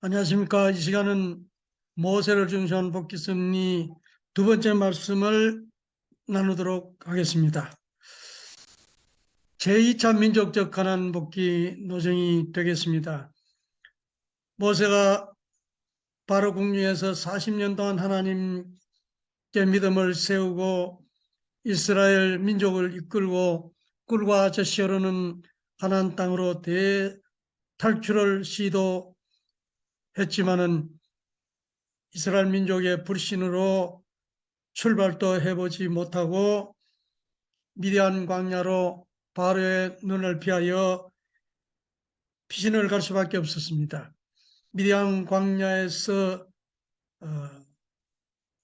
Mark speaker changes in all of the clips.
Speaker 1: 안녕하십니까. 이 시간은 모세를 중시한 복귀 승리 두 번째 말씀을 나누도록 하겠습니다. 제2차 민족적 가나안 복귀 노정이 되겠습니다. 모세가 바로 국리에서 40년 동안 하나님께 믿음을 세우고 이스라엘 민족을 이끌고 꿀과 젖이 흐르는 가나안 땅으로 대탈출을 시도했지만은 이스라엘 민족의 불신으로 출발도 해보지 못하고 미디안 광야로 바로의 눈을 피하여 피신을 갈 수밖에 없었습니다. 미디안 광야에서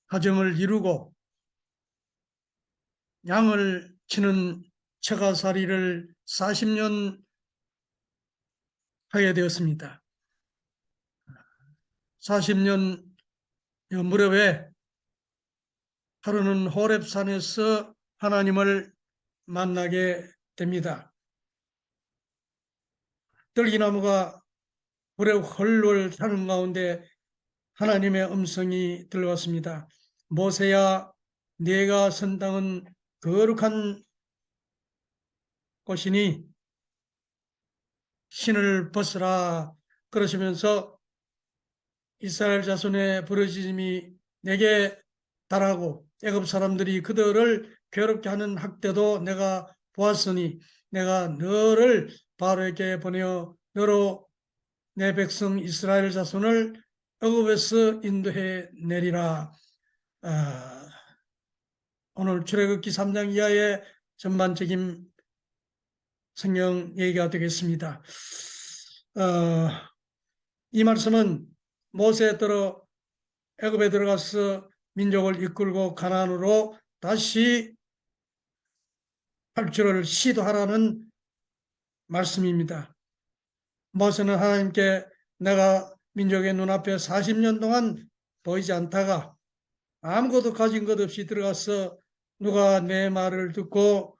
Speaker 1: 가정을 이루고 양을 치는 처가살이를 40년 하게 되었습니다. 40년 무렵에 하루는 호렙산에서 하나님을 만나게 됩니다. 떨기나무가 불에 헐월 타는 가운데 하나님의 음성이 들려왔습니다. 모세야, 네가 선 땅은 거룩한 곳이니 신을 벗으라. 그러시면서 이스라엘 자손의 부르짖음이 내게 달하고 애굽 사람들이 그들을 괴롭게 하는 학대도 내가 보았으니 내가 너를 바로에게 보내어 너로 내 백성 이스라엘 자손을 애굽에서 인도해 내리라. 오늘 출애굽기 3장 이하의 전반적인 성경 얘기가 되겠습니다. 이 말씀은 모세 들어 애굽에 들어가서 민족을 이끌고 가나안으로 다시 탈출을 시도하라는 말씀입니다. 모세는 하나님께 내가 민족의 눈앞에 40년 동안 보이지 않다가 아무것도 가진 것 없이 들어가서 누가 내 말을 듣고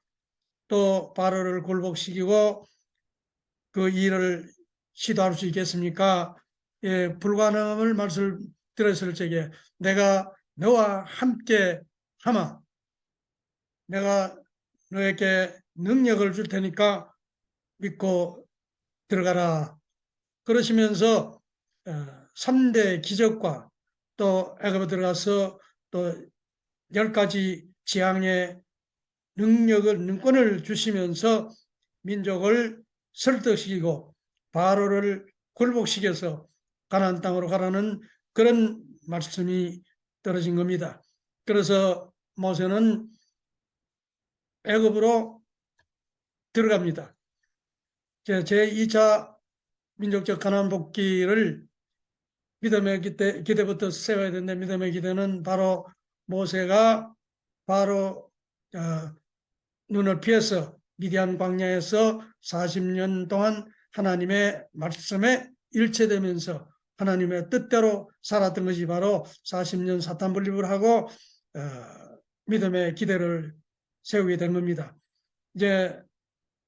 Speaker 1: 또 바로를 굴복시키고 그 일을 시도할 수 있겠습니까? 예, 불가능함을 말씀드렸을 적에 내가 너와 함께 하마 내가 너에게 능력을 줄 테니까 믿고 들어가라. 그러시면서 3대 기적과 또 애굽에 들어가서 또 10가지 재앙의 능권을 주시면서 민족을 설득시키고 바로를 굴복시켜서 가나안 땅으로 가라는 그런 말씀이 떨어진 겁니다. 그래서 모세는 애굽으로 들어갑니다. 제2차 민족적 가나안 복귀를 믿음의 기대부터 세워야 되는데 믿음의 기대는 바로 모세가 바로 눈을 피해서 미디안 광야에서 40년 동안 하나님의 말씀에 일체되면서 하나님의 뜻대로 살았던 것이 바로 40년 사탄분립을 하고 믿음의 기대를 세우게 된 겁니다. 이제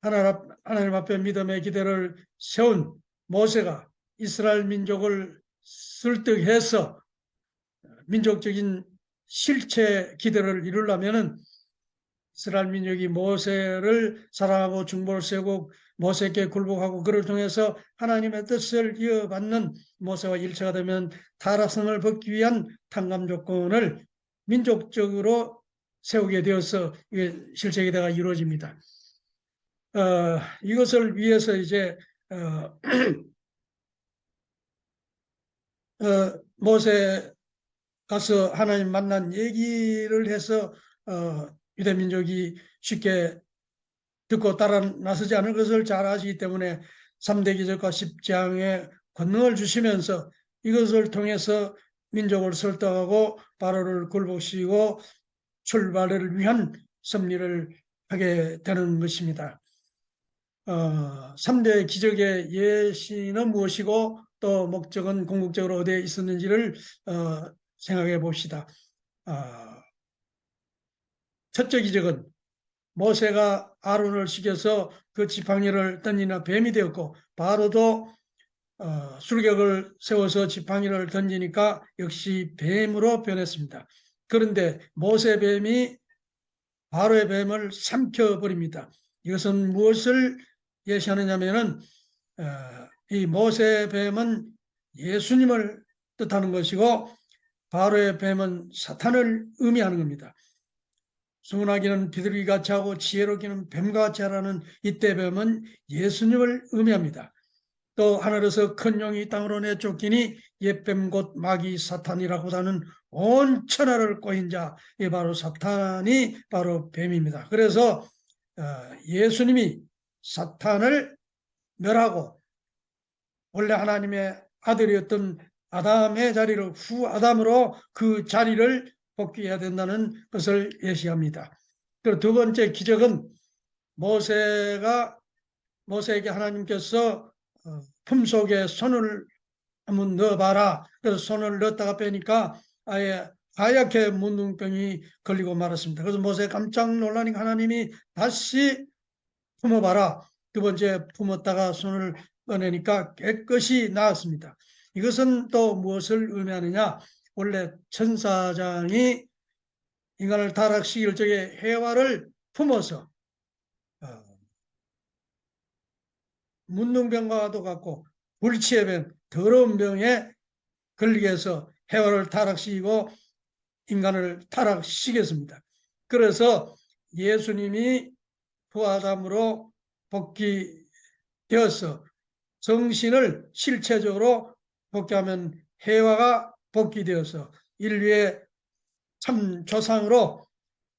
Speaker 1: 하나님 앞에 믿음의 기대를 세운 모세가 이스라엘 민족을 설득해서 민족적인 실체 기대를 이루려면은 이스라엘 민족이 모세를 사랑하고 중보를 세우고 모세께 굴복하고 그를 통해서 하나님의 뜻을 이어받는 모세와 일체가 되면 타락성을 벗기 위한 탕감 조건을 민족적으로 세우게 되어서 이게 실체 기대가 이루어집니다. 이것을 위해서 이제 모세 가서 하나님 만난 얘기를 해서 유대민족이 쉽게 듣고 따라 나서지 않을 것을 잘 아시기 때문에 3대 기적과 10장의 권능을 주시면서 이것을 통해서 민족을 설득하고 바로를 굴복시키고 출발을 위한 섭리를 하게 되는 것입니다. 3대 기적의 예시는 무엇이고 또 목적은 궁극적으로 어디에 있었는지를 생각해 봅시다. 첫째 기적은 모세가 아론을 시켜서 그 지팡이를 던지나 뱀이 되었고 바로도 술격을 세워서 지팡이를 던지니까 역시 뱀으로 변했습니다. 그런데 모세뱀이 바로의 뱀을 삼켜버립니다. 이것은 무엇을 예시하느냐면은 이 모세뱀은 예수님을 뜻하는 것이고 바로의 뱀은 사탄을 의미하는 겁니다. 순하기는 비둘기같이 하고 지혜롭기는 뱀같이 하라는 이때 뱀은 예수님을 의미합니다. 또 하늘에서 큰 용이 땅으로 내쫓기니 옛뱀 곧 마귀 사탄이라고 하는 온 천하를 꼬인 자, 이 바로 사탄이 바로 뱀입니다. 그래서 예수님이 사탄을 멸하고 원래 하나님의 아들이었던 아담의 자리를 후 아담으로 그 자리를 복귀해야 된다는 것을 예시합니다. 그리고 두 번째 기적은 모세에게 하나님께서 품속에 손을 한번 넣어봐라. 그래서 손을 넣었다가 빼니까 아예 하얗게 문둥병이 걸리고 말았습니다. 그래서 모세 깜짝 놀라니까 하나님이 다시 품어봐라. 두 번째 품었다가 손을 꺼내니까 깨끗이 나았습니다. 이것은 또 무엇을 의미하느냐? 원래 천사장이 인간을 타락시킬 적에 해와를 품어서 문둥병과도 같고 불치의 병, 더러운 병에 걸리게 해서 해와를 타락시키고 인간을 타락시켰습니다. 그래서 예수님이 부아담으로 복귀되어서 정신을 실체적으로 복귀하면 해와가 복귀되어서 인류의 참 조상으로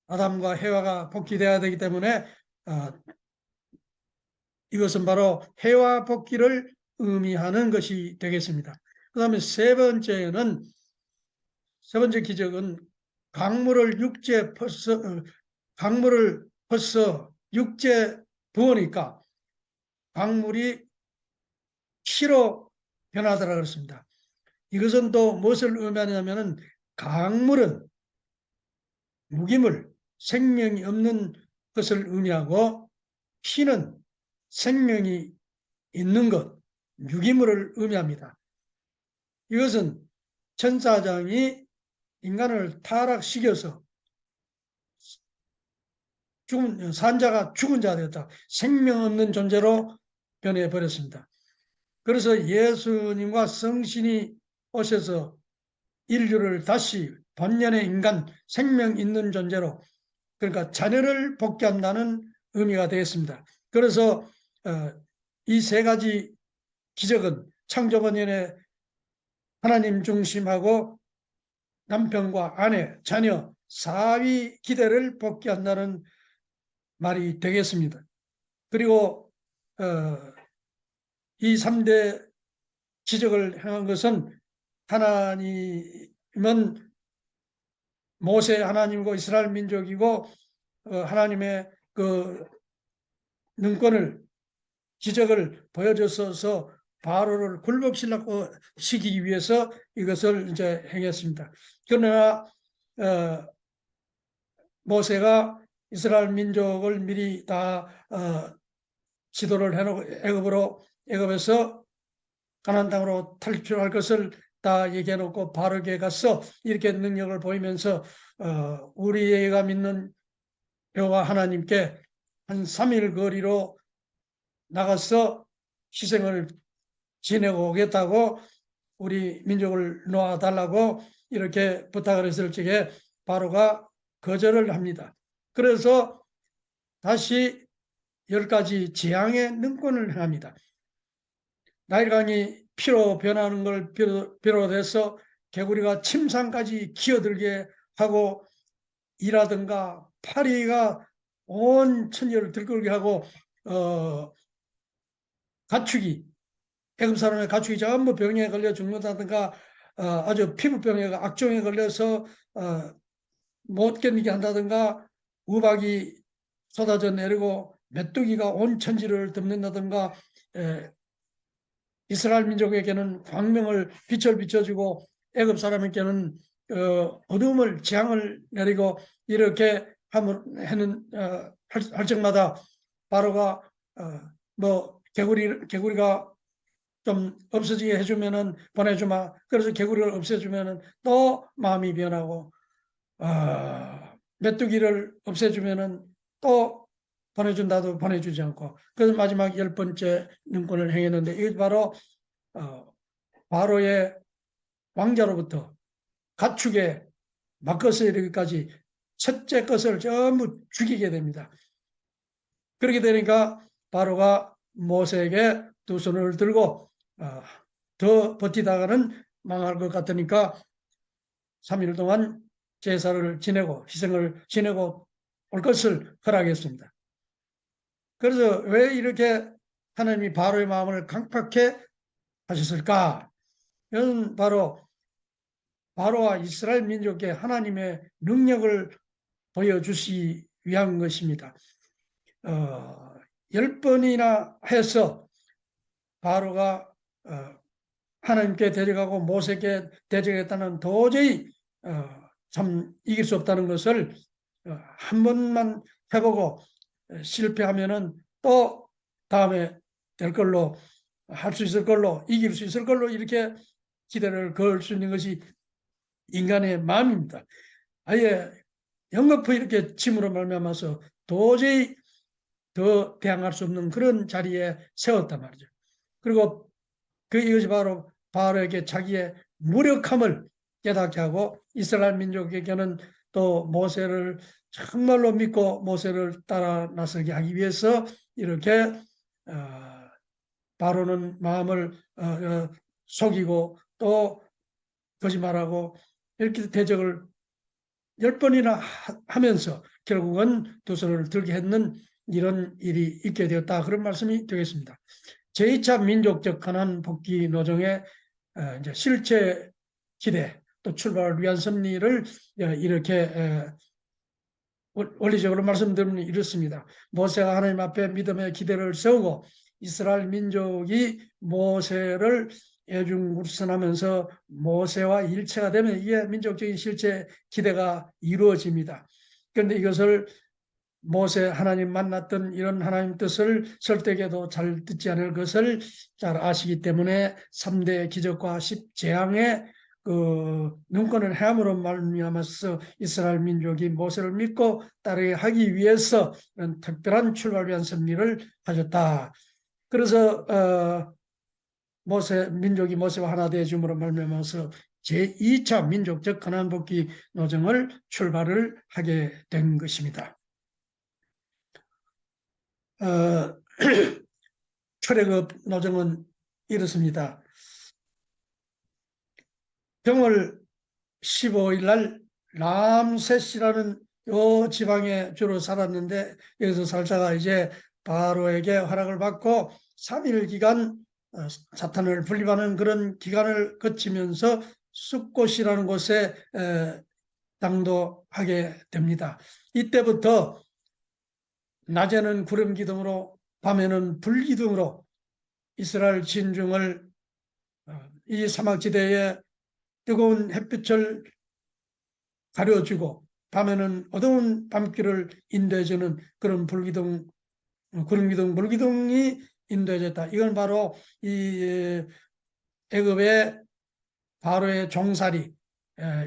Speaker 1: 아담과 해와가 복귀되어야 되기 때문에 이것은 바로 해와 복귀를 의미하는 것이 되겠습니다. 그 다음에 세 번째 기적은 강물을 벌써 육제 부으니까 강물이 피로 변하더라 그랬습니다. 이것은 또 무엇을 의미하냐면은 강물은 무기물, 생명이 없는 것을 의미하고 피는 생명이 있는 것, 유기물을 의미합니다. 이것은 천사장이 인간을 타락시켜서 산자가 죽은 자가 되었다. 생명 없는 존재로 변해버렸습니다. 그래서 예수님과 성신이 오셔서 인류를 다시 본연의 인간, 생명 있는 존재로, 그러니까 자녀를 복귀한다는 의미가 되겠습니다. 그래서 이 세 가지 기적은 창조번연의 하나님 중심하고 남편과 아내, 자녀, 사위 기대를 복귀한다는 말이 되겠습니다. 그리고 이 3대 기적을 행한 것은 하나님은 모세 하나님이고 이스라엘 민족이고 하나님의 그 능권을 기적을 보여줘서 바로를 굴복시키기 위해서 이것을 이제 행했습니다. 그러나 모세가 이스라엘 민족을 미리 다 지도를 해놓고 애굽에서 가나안 땅으로 탈출할 것을 다 얘기해놓고 바로에게 가서 이렇게 능력을 보이면서 우리가 믿는 여호와 하나님께 한 3일 거리로 나가서 희생을 지내고 오겠다고 우리 민족을 놓아달라고 이렇게 부탁을 했을 적에 바로가 거절을 합니다. 그래서 다시 10가지 재앙의 능권을 행합니다. 나일강이 피로 변하는 걸 비롯해서 개구리가 침상까지 기어들게 하고 이라든가 파리가 온 천지를 들끓게 하고 가축이 애굽 사람의 가축이 전부 병에 걸려 죽는다든가 아주 피부병에 악종에 걸려서 못 견디게 한다든가 우박이 쏟아져 내리고 메뚜기가 온 천지를 덮는다든가 이스라엘 민족에게는 광명을 빛을 비춰주고 애굽 사람에게는 어둠을 재앙을 내리고 이렇게 할 적마다 바로가 개구리가 좀 없어지게 해주면은 보내주마. 그래서 개구리를 없애주면은 또 마음이 변하고, 메뚜기를 없애주면은 또 보내준다도 보내주지 않고, 그래서 마지막 10번째 눈권을 행했는데, 이게 바로 바로의 왕자로부터 가축의 막것에 이르기까지 첫째 것을 전부 죽이게 됩니다. 그렇게 되니까 바로가 모세에게 두 손을 들고 더 버티다가는 망할 것 같으니까 3일 동안 제사를 지내고 희생을 지내고 올 것을 허락했습니다. 그래서 왜 이렇게 하나님이 바로의 마음을 강팍해 하셨을까? 이건 바로 바로와 이스라엘 민족에 하나님의 능력을 보여주시기 위한 것입니다. 10번이나 해서 바로가 하나님께 데려가고 모세께 데려가겠다는 도저히 참 이길 수 없다는 것을 한 번만 해보고 실패하면은 또 다음에 될 걸로, 할 수 있을 걸로, 이길 수 있을 걸로 이렇게 기대를 걸 수 있는 것이 인간의 마음입니다. 아예 영겁히 이렇게 짐으로 말미암아서 도저히 더 대항할 수 없는 그런 자리에 세웠단 말이죠. 그리고 이것이 바로 바로에게 자기의 무력함을 깨닫게 하고, 이스라엘 민족에게는 또 모세를 정말로 믿고 모세를 따라 나서게 하기 위해서 이렇게 바로는 마음을 속이고 또 거짓말하고 이렇게 대적을 10번이나 하면서 결국은 두 손을 들게 했는 이런 일이 있게 되었다. 그런 말씀이 되겠습니다. 제2차 민족적 가나안 복귀 노정의 이제 실제 기대 또 출발을 위한 섭리를 이렇게 원리적으로 말씀드리면 이렇습니다. 모세가 하나님 앞에 믿음의 기대를 세우고 이스라엘 민족이 모세를 애중물선하면서 모세와 일체가 되면 이게 민족적인 실제 기대가 이루어집니다. 그런데 이것을 모세 하나님 만났던 이런 하나님 뜻을 설득해도 잘 듣지 않을 것을 잘 아시기 때문에 3대 기적과 10재앙의 그 눈권을 행함으로 말미암아서 이스라엘 민족이 모세를 믿고 따르게 하기 위해서 이런 특별한 출발을 위한 섭리를 하셨다. 그래서 민족이 모세와 하나 되어줌으로 말미암아서 제2차 민족적 가나안 복귀 노정을 출발을 하게 된 것입니다. 출애굽 노정은 이렇습니다. 병월 15일 날 람셋이라는 요 지방에 주로 살았는데, 여기서 살다가 이제 바로에게 허락을 받고 3일 기간 사탄을 분립하는 그런 기간을 거치면서 숫곳이라는 곳에 당도하게 됩니다. 이때부터 낮에는 구름 기둥으로 밤에는 불 기둥으로 이스라엘 진중을 이 사막지대에 뜨거운 햇빛을 가려주고 밤에는 어두운 밤길을 인도해주는 그런 구름 기둥, 불 기둥이 인도해졌다. 이건 바로 이 애굽의 바로의 종살이,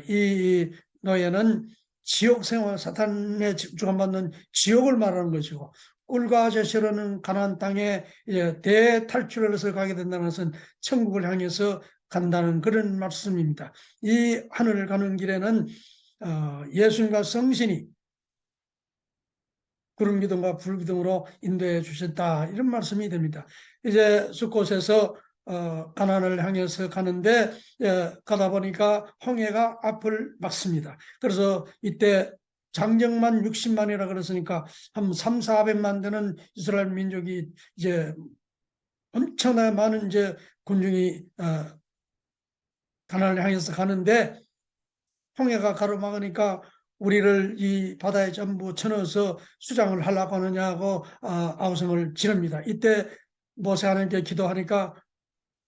Speaker 1: 이 노예는 지옥 생활, 사탄에 주관받는 지옥을 말하는 것이고, 꿀과 젖으로는 가나안 땅에 대탈출을 해서 가게 된다는 것은 천국을 향해서 간다는 그런 말씀입니다. 이 하늘을 가는 길에는 예수님과 성신이 구름 기둥과 불 기둥으로 인도해 주셨다, 이런 말씀이 됩니다. 이제 숫곳에서 가나안을 향해서 가는데 가다 보니까 홍해가 앞을 막습니다. 그래서 이때 장정만 60만이라 그랬으니까 한 3, 400만 되는 이스라엘 민족이 이제 엄청나게 많은 이제 군중이 가나안을 향해서 가는데, 홍해가 가로막으니까 우리를 이 바다에 전부 쳐넣어서 수장을 하려고 하느냐고 아우성을 지릅니다. 이때 모세 하나님께 기도하니까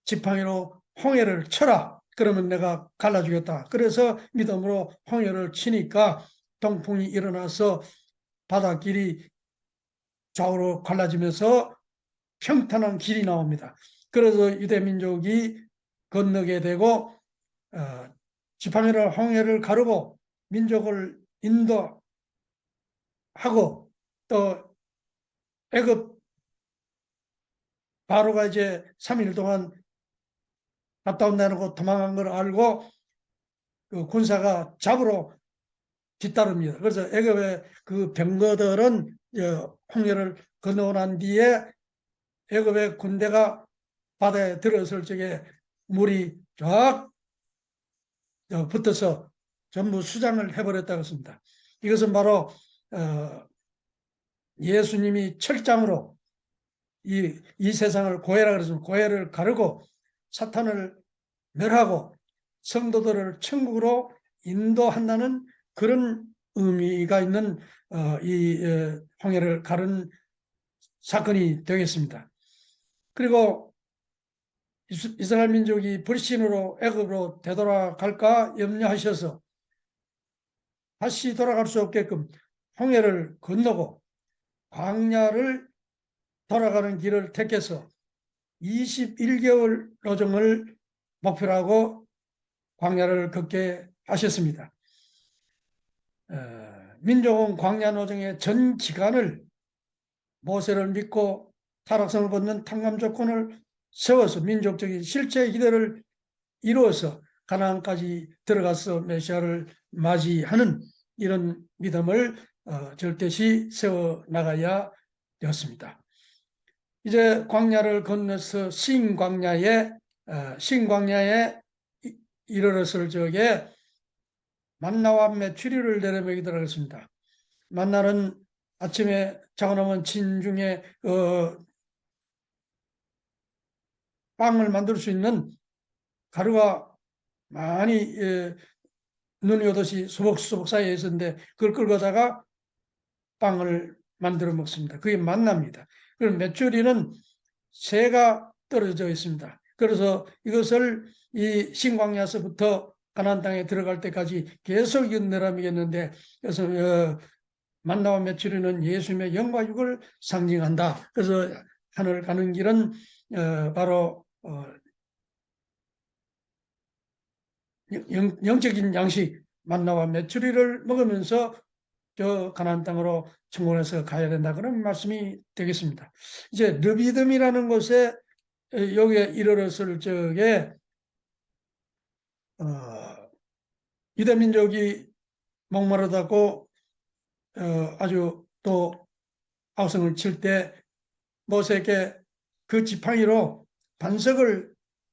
Speaker 1: 지팡이로 홍해를 쳐라, 그러면 내가 갈라주겠다. 그래서 믿음으로 홍해를 치니까 동풍이 일어나서 바닷길이 좌우로 갈라지면서 평탄한 길이 나옵니다. 그래서 유대민족이 건너게 되고 지팡이로 홍해를 가르고 민족을 인도하고 또 애굽 바로가 이제 3일 동안 갔다 온다는 거 도망간 걸 알고 그 군사가 잡으러 뒤따릅니다. 그래서 애굽의 그 병거들은 홍해를 건너고 난 뒤에 애굽의 군대가 바다에 들어설 적에 물이 쫙 붙어서 전부 수장을 해버렸다고 했습니다. 이것은 바로 예수님이 철장으로 이 세상을 고해라 그랬습니다. 고해를 가르고 사탄을 멸하고 성도들을 천국으로 인도한다는 그런 의미가 있는 이 홍해를 가른 사건이 되겠습니다. 그리고 이스라엘 민족이 불신으로 애굽으로 되돌아갈까 염려하셔서 다시 돌아갈 수 없게끔 홍해를 건너고 광야를 돌아가는 길을 택해서 21개월 노정을 목표로 하고 광야를 걷게 하셨습니다. 민족은 광야 노정의 전 기간을 모세를 믿고 타락성을 벗는 탕감 조건을 세워서 민족적인 실제 기대를 이루어서 가나안까지 들어가서 메시아를 맞이하는 이런 믿음을 절대시 세워나가야 되었습니다. 이제 광야를 건너서 신광야에 이르렀을 적에 만나와 메추리를 내려먹이더라 했습니다. 만나는 아침에 자고나면 진중에 빵을 만들 수 있는 가루가 많이 눈이 오듯이 소복소복 쌓여 있었는데 그걸 끌고다가 빵을 만들어 먹습니다. 그게 만납니다. 그럼 메추리는 새가 떨어져 있습니다. 그래서 이것을 이 신광야서부터 가나안 땅에 들어갈 때까지 계속 내려가겠는데 그래서 만나와 메추리는 예수님의 영과 육을 상징한다. 그래서 하늘 가는 길은 바로 영적인 양식 만나와 메추리를 먹으면서 저 가나안 땅으로 천국에서 가야 된다 그런 말씀이 되겠습니다. 이제 르비딤이라는 곳에 여기에 이르렀을 적에 유대민족이 목마르다고 아주 또 아우성을 칠 때 모세에게 그 지팡이로 반석을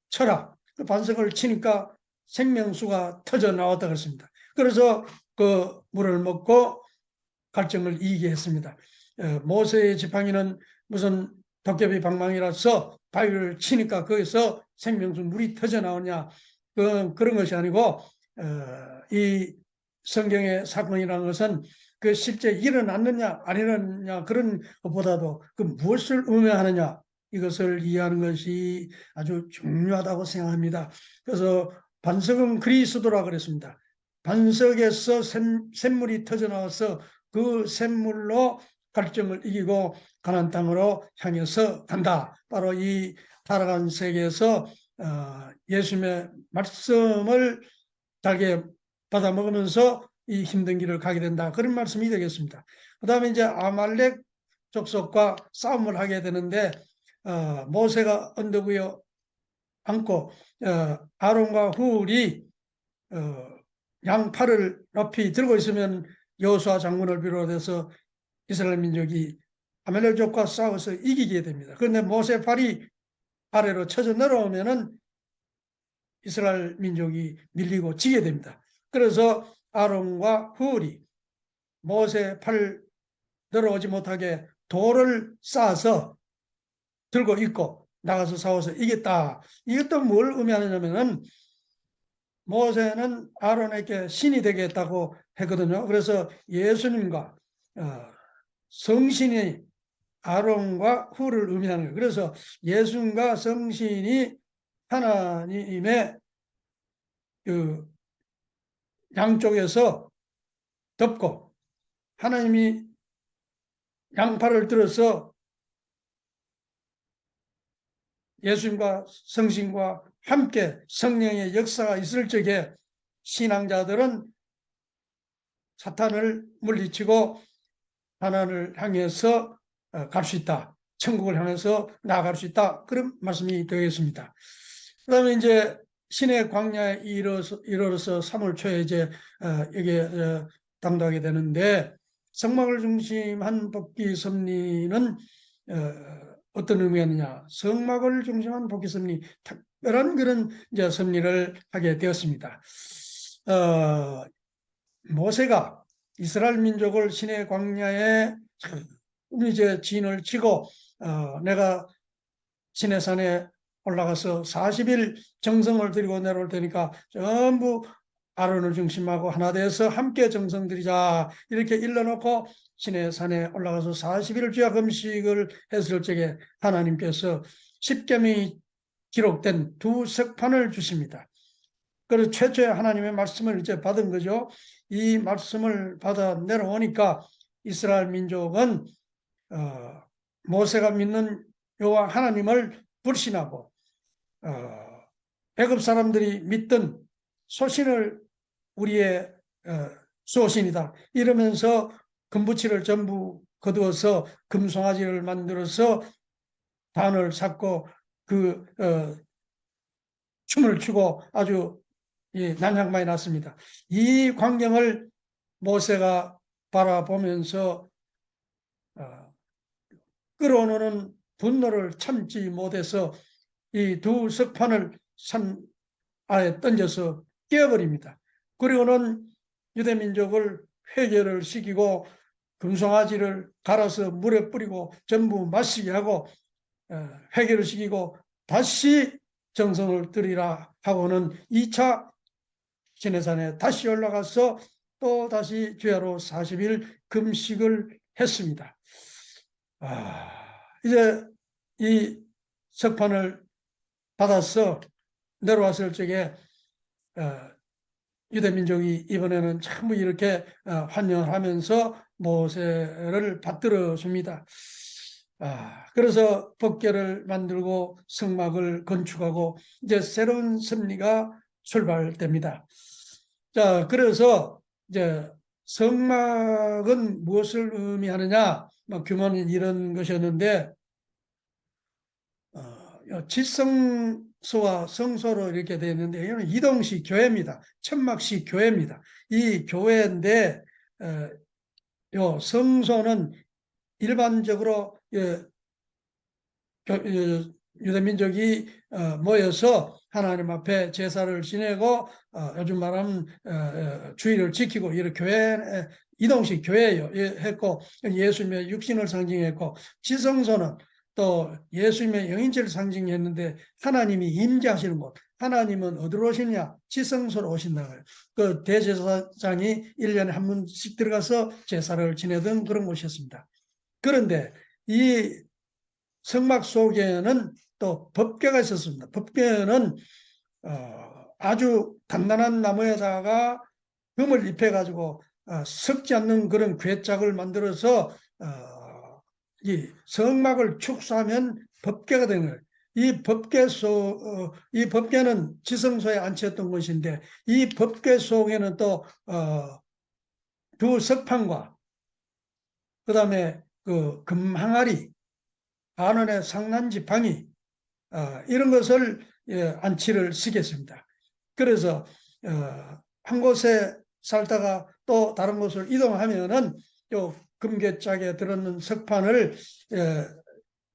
Speaker 1: 쳐라. 그 반석을 치니까 생명수가 터져 나왔다 그랬습니다. 그래서 그 물을 먹고 갈증을 이기게 했습니다. 모세의 지팡이는 무슨 도깨비 방망이라서 바위를 치니까 거기서 생명수 물이 터져 나오냐 그런 것이 아니고 이 성경의 사건이라는 것은 그 실제 일어났느냐 안 일어났느냐 그런 것보다도 그 무엇을 의미하느냐 이것을 이해하는 것이 아주 중요하다고 생각합니다. 그래서 반석은 그리스도라 그랬습니다. 반석에서 샘물이 터져 나와서 그 샘물로 갈증을 이기고 가나안 땅으로 향해서 간다. 바로 이 타락한 세계에서 예수님의 말씀을 달게 받아 먹으면서 이 힘든 길을 가게 된다. 그런 말씀이 되겠습니다. 그 다음에 이제 아말렉 족속과 싸움을 하게 되는데 모세가 언덕 위에 앉고 아론과 훌이 양팔을 높이 들고 있으면 여호수아 장군을 비롯해서 이스라엘 민족이 아말렉족과 싸워서 이기게 됩니다. 그런데 모세 팔이 아래로 쳐져 내려오면은 이스라엘 민족이 밀리고 지게 됩니다. 그래서 아론과 훌이 모세 팔 내려오지 못하게 돌을 쌓아서 들고 있고 나가서 싸워서 이겼다. 이것도 뭘 의미하느냐면은 모세는 아론에게 신이 되겠다고 했거든요. 그래서 예수님과 성신이 아론과 훌을 의미하는 거예요. 그래서 예수님과 성신이 하나님의 그 양쪽에서 덮고 하나님이 양팔을 들어서 예수님과 성신과 함께 성령의 역사가 있을 적에 신앙자들은 사탄을 물리치고 하나님을 향해서 갈 수 있다. 천국을 향해서 나아갈 수 있다. 그런 말씀이 되겠습니다. 그 다음에 이제 신의 광야에 이르러서 3월 초에 이제 여기에 당도하게 되는데, 성막을 중심한 복귀 섭리는 어떤 의미가 있느냐? 성막을 중심한 복귀 섭리, 특별한 그런 이제 섭리를 하게 되었습니다. 모세가 이스라엘 민족을 시내 광야에 이제 진을 치고 내가 시내산에 올라가서 40일 정성을 들이고 내려올 테니까 전부 아론을 중심하고 하나 되어서 함께 정성 들이자 이렇게 일러놓고 시내산에 올라가서 40일 주야 금식을 했을 적에 하나님께서 십계명이 기록된 두 석판을 주십니다. 그래서 최초의 하나님의 말씀을 이제 받은 거죠. 이 말씀을 받아 내려오니까 이스라엘 민족은 모세가 믿는 여호와 하나님을 불신하고 애굽 사람들이 믿던 소신을 우리의 소신이다 이러면서 금부치를 전부 거두어서 금송아지를 만들어서 단을 샀고 그 춤을 추고 아주 난장판이 났습니다. 이 광경을 모세가 바라보면서 끓어오르는 분노를 참지 못해서 이 두 석판을 산 아래 던져서 깨어버립니다. 그리고는 유대민족을 회개를 시키고 금송아지를 갈아서 물에 뿌리고 전부 마시게 하고 회개를 시키고 다시 정성을 들이라 하고는 2차 시내산에 다시 올라가서 또 다시 주야로 40일 금식을 했습니다. 이제 이 석판을 받아서 내려왔을 적에 유대민족이 이번에는 전부 이렇게 환영을 하면서 모세를 받들어 줍니다. 그래서 법궤를 만들고 성막을 건축하고 이제 새로운 섭리가 출발됩니다. 자, 그래서 이제 성막은 무엇을 의미하느냐? 규모는 이런 것이었는데 지성소와 성소로 이렇게 되어 있는데 이거는 이동식 교회입니다. 천막식 교회입니다. 이 교회인데 요 성소는 일반적으로 유대민족이 모여서 하나님 앞에 제사를 지내고 요즘 말하면 주의를 지키고 이런 교회 이동식 교회예요. 했고 예수님의 육신을 상징했고 지성소는 또 예수님의 영인체를 상징했는데 하나님이 임재하시는 곳. 하나님은 어디로 오시냐? 지성소로 오신다고요. 그 대제사장이 1년에 한 번씩 들어가서 제사를 지내던 그런 곳이었습니다. 그런데 이 성막 속에는 또 법궤가 있었습니다. 법궤는 아주 단단한 나무에다가 금을 입혀가지고 섞지 않는 그런 궤짝을 만들어서 이 성막을 축소하면 법궤가 되는 거예요. 이 법궤는 지성소에 안치했던 것인데 이 법궤 속에는 또 두 석판과 그 다음에 그 금항아리 아론의 상난 지팡이 이런 것을 안치를 시켰습니다. 그래서 한 곳에 살다가 또 다른 곳을 이동하면은 요 금궤짝에 들었는 석판을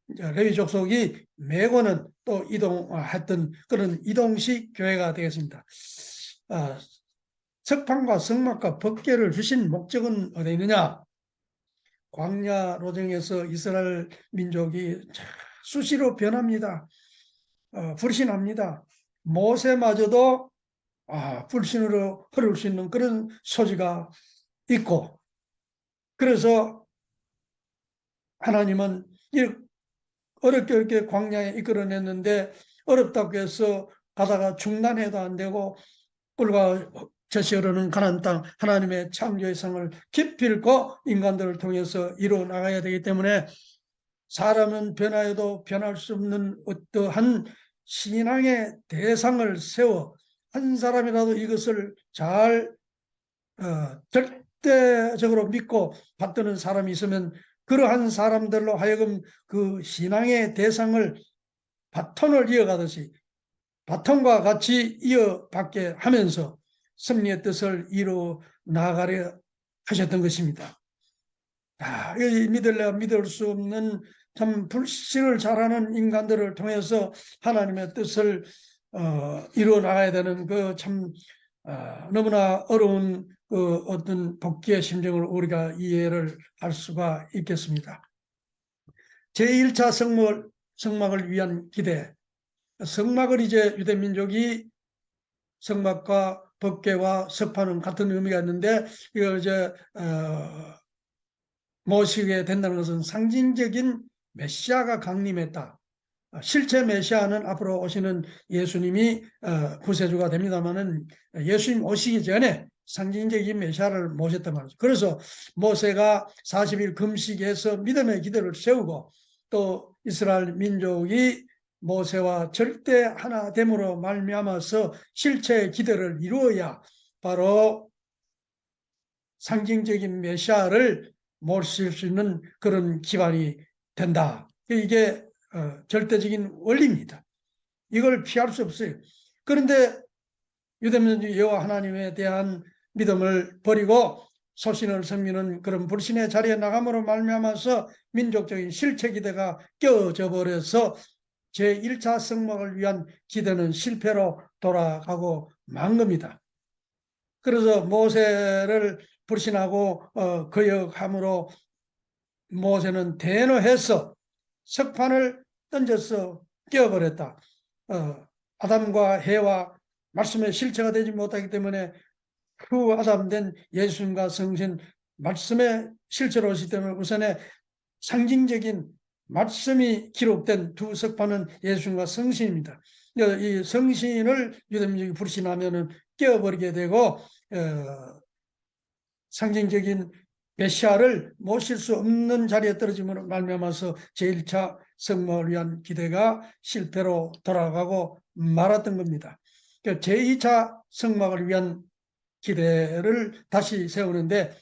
Speaker 1: 레위 족속이 메고는 또 이동했던 그런 이동식 교회가 되겠습니다. 석판과 성막과 법궤를 주신 목적은 어디 있느냐? 광야 로정에서 이스라엘 민족이 수시로 변합니다. 불신합니다. 모세마저도 불신으로 흐를 수 있는 그런 소지가 있고, 그래서 하나님은 어렵게 광야에 이끌어냈는데 어렵다고 해서 가다가 중단해도 안 되고 꿀과 젖이 흐르는 가나안 땅 하나님의 창조의 상을 깊이 읽고 인간들을 통해서 이루어 나가야 되기 때문에 사람은 변화해도 변할 수 없는 어떠한 신앙의 대상을 세워 한 사람이라도 이것을 잘 절대적으로 믿고 받드는 사람이 있으면 그러한 사람들로 하여금 그 신앙의 대상을 바톤을 이어가듯이 바톤과 같이 이어받게 하면서 승리의 뜻을 이루어 나가려 하셨던 것입니다. 믿을래 믿을 수 없는 참 불신을 잘하는 인간들을 통해서 하나님의 뜻을 이루어 나가야 되는 그 참 너무나 어려운 그 어떤 복귀의 심정을 우리가 이해를 할 수가 있겠습니다. 제1차 성막을 위한 기대. 성막을 이제 유대민족이 성막과 법궤와 석판은 같은 의미가 있는데 이걸 이제 모시게 된다는 것은 상징적인 메시아가 강림했다. 실제 메시아는 앞으로 오시는 예수님이 구세주가 됩니다만은 예수님 오시기 전에 상징적인 메시아를 모셨단 말이죠. 그래서 모세가 40일 금식에서 믿음의 기대를 세우고 또 이스라엘 민족이 모세와 절대 하나됨으로 말미암아서 실체의 기대를 이루어야 바로 상징적인 메시아를 모실 수 있는 그런 기반이 된다. 이게 절대적인 원리입니다. 이걸 피할 수 없어요. 그런데 유대민족이 여호와 하나님에 대한 믿음을 버리고 소신을 섬기는 그런 불신의 자리에 나감으로 말미암아서 민족적인 실체 기대가 껴져 버려서 제1차 성막을 위한 기대는 실패로 돌아가고 만 겁니다. 그래서 모세를 불신하고 거역함으로 모세는 대노해서 석판을 던져서 깨어버렸다. 아담과 해와 말씀의 실체가 되지 못하기 때문에 그 아담된 예수님과 성신 말씀의 실체로 오시기 때문에 우선에 상징적인 말씀이 기록된 두 석판은 예수님과 성신입니다. 이 성신을 유대민족이 불신하면은 깨어버리게 되고 상징적인 메시아를 모실 수 없는 자리에 떨어짐으로 말미암아서 제1차 성막을 위한 기대가 실패로 돌아가고 말았던 겁니다. 제2차 성막을 위한 기대를 다시 세우는데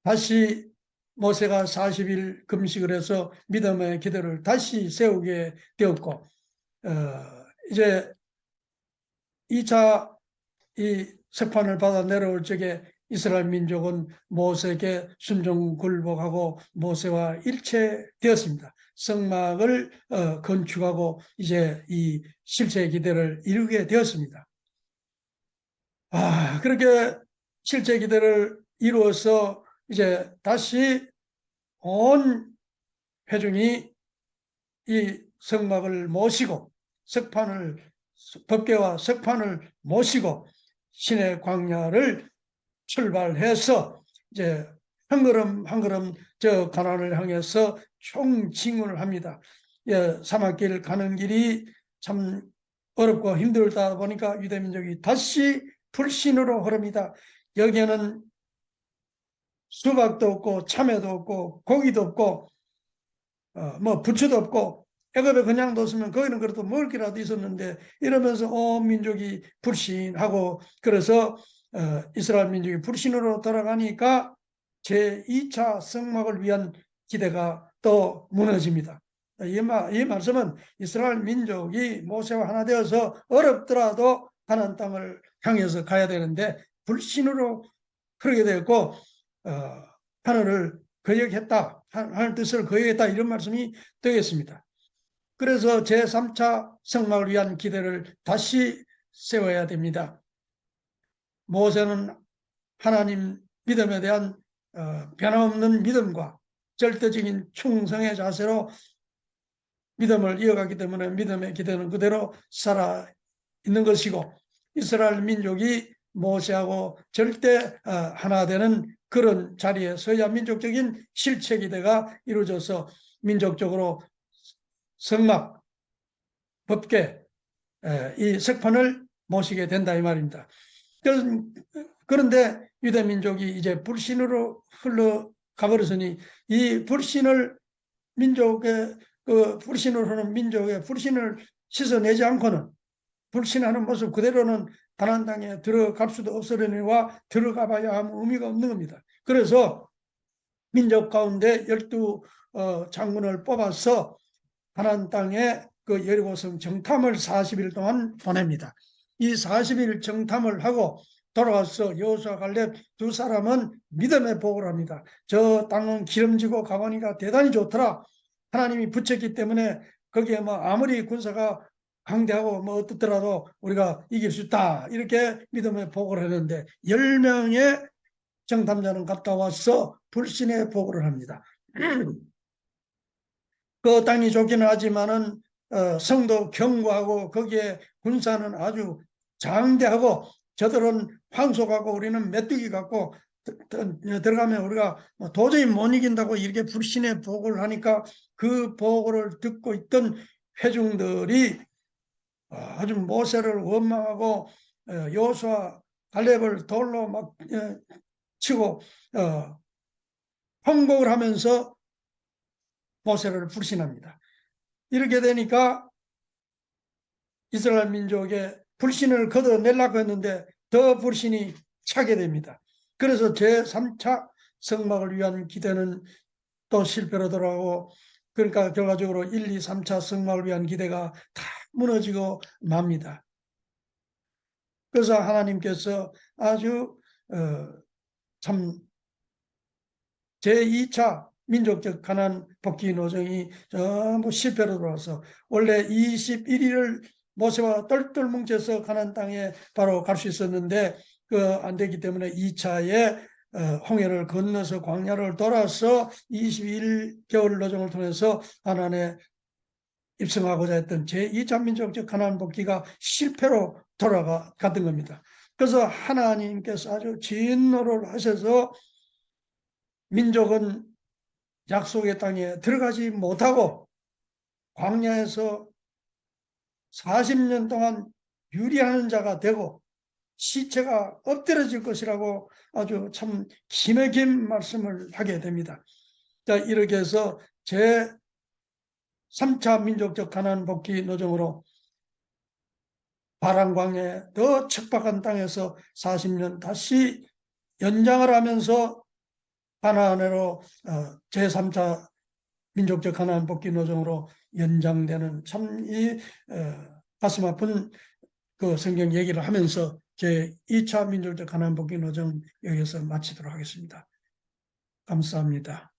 Speaker 1: 다시 모세가 40일 금식을 해서 믿음의 기대를 다시 세우게 되었고 이제 2차 이 석판을 받아 내려올 적에 이스라엘 민족은 모세에게 순종 굴복하고 모세와 일체되었습니다. 성막을 건축하고 이제 이 실제 기대를 이루게 되었습니다. 그렇게 실제 기대를 이루어서 이제 다시 온 회중이 이 성막을 모시고 법궤와 석판을 모시고 신의 광야를 출발해서 이제 한 걸음 한 걸음 저 가나안을 향해서 총징문을 합니다. 사막길 가는 길이 참 어렵고 힘들다 보니까 유대민족이 다시 불신으로 흐릅니다. 여기에는 수박도 없고 참외도 없고 고기도 없고 뭐 부추도 없고 애굽에 그냥 뒀으면 거기는 그래도 먹을 게라도 있었는데 이러면서 온 민족이 불신하고 그래서 이스라엘 민족이 불신으로 돌아가니까 제2차 성막을 위한 기대가 또 무너집니다. 이 말씀은 이스라엘 민족이 모세와 하나 되어서 어렵더라도 가나안 땅을 향해서 가야 되는데 불신으로 그러게 되었고 하늘을 거역했다. 하늘 뜻을 거역했다. 이런 말씀이 되겠습니다. 그래서 제3차 성막을 위한 기대를 다시 세워야 됩니다. 모세는 하나님 믿음에 대한 변함없는 믿음과 절대적인 충성의 자세로 믿음을 이어가기 때문에 믿음의 기대는 그대로 살아 있는 것이고 이스라엘 민족이 모세하고 절대 하나 되는 그런 자리에 서야 민족적인 실체 기대가 이루어져서 민족적으로 성막, 법궤, 이 석판을 모시게 된다 이 말입니다. 그런데 유대민족이 이제 불신으로 흘러가 버렸으니 이 불신을 민족의 그 불신을 하는 민족의 불신을 씻어내지 않고는 불신하는 모습 그대로는 가나안 땅에 들어갈 수도 없으려니와 들어가봐야 아무 의미가 없는 겁니다. 그래서 민족 가운데 12 장군을 뽑아서 가나안 땅에 그 여리고성 정탐을 40일 동안 보냅니다. 이 40일 정탐을 하고 돌아와서 여호수아 갈렙 두 사람은 믿음의 보고를 합니다. 저 땅은 기름지고 가보니까 대단히 좋더라. 하나님이 붙였기 때문에 거기에 뭐 아무리 군사가 강대하고 뭐 어떻더라도 우리가 이길 수 있다. 이렇게 믿음의 보고를 했는데 10명의 정탐자는 갔다 와서 불신의 보고를 합니다. 그 땅이 좋기는 하지만은 성도 견고하고 거기에 군사는 아주 장대하고 저들은 황소가고 우리는 메뚜기 같고 들어가면 우리가 도저히 못 이긴다고 이렇게 불신의 보고를 하니까 그 보고를 듣고 있던 회중들이 아주 모세를 원망하고 여호수아 갈렙을 돌로 막 치고 통곡을 하면서 모세를 불신합니다. 이렇게 되니까 이스라엘 민족의 불신을 걷어내려고 했는데 더 불신이 차게 됩니다. 그래서 제3차 성막을 위한 기대는 또 실패로 돌아가고 그러니까 결과적으로 1, 2, 3차 성막을 위한 기대가 다 무너지고 맙니다. 그래서 하나님께서 아주 참 제2차 민족적 가나안 복귀 노정이 전부 실패로 돌아서 원래 21일을 모세와 똘똘 뭉쳐서 가나안 땅에 바로 갈 수 있었는데 그 안 되기 때문에 2차에 홍해를 건너서 광야를 돌아서 22일 겨울 노정을 통해서 가나안에 입성하고자 했던 제2차 민족적 가나안 복귀가 실패로 돌아갔던 겁니다. 그래서 하나님께서 아주 진노를 하셔서 민족은 약속의 땅에 들어가지 못하고 광야에서 40년 동안 유리하는 자가 되고 시체가 엎드려질 것이라고 아주 참 기맥인 말씀을 하게 됩니다. 자, 이렇게 해서 제3차 민족적 가나안 복귀 노정으로 바람광야에 더 척박한 땅에서 40년 다시 연장을 하면서 가나안으로 제3차 민족적 가나안 복귀 노정으로 연장되는 참 이 가슴 아픈 그 성경 얘기를 하면서 제2차 민족적 가나안 복귀 노정 여기서 마치도록 하겠습니다. 감사합니다.